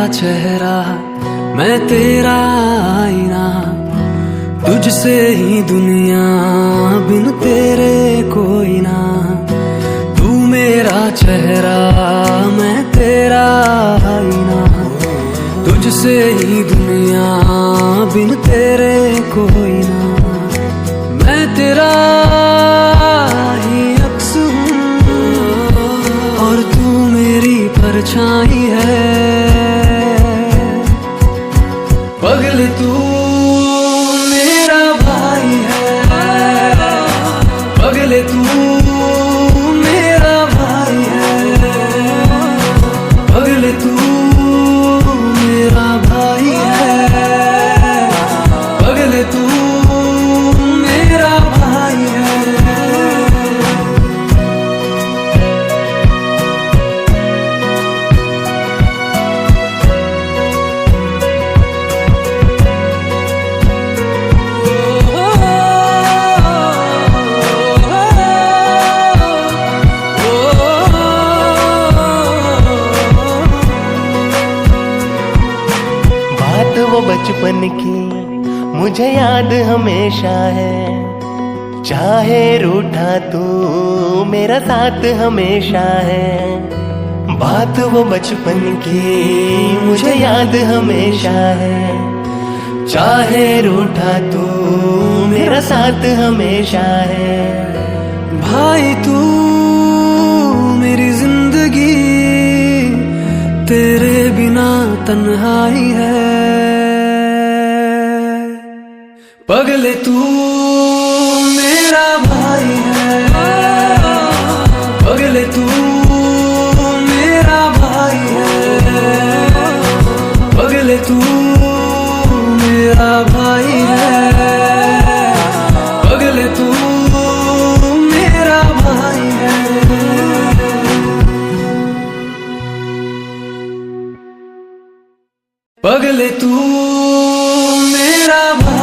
चेहरा मैं तेरा आईना, तुझसे ही दुनिया बिन तेरे कोई ना। तू मेरा चेहरा मैं तेरा आईना, तुझसे ही दुनिया बिन तेरे कोई ना। मैं तेरा ही अक्स हूँ और तू मेरी परछाई है। पगले तू मेरा भाई है, पगले तू मेरा भाई है, पगले तू मेरा भाई है, पगले तू मेरा भाई है। बात वो बचपन की मुझे याद हमेशा है, चाहे रूठा तू मेरा साथ हमेशा है। बात वो बचपन की मुझे याद हमेशा है, चाहे रूठा तू मेरा साथ हमेशा है। भाई तू मेरी जिंदगी, तेरे बिना तन्हाई है। पगले तू मेरा भाई है, पगले तू मेरा भाई है, पगले तू मेरा भाई है, पगले तू मेरा भाई है। पगले तू मेरा भाई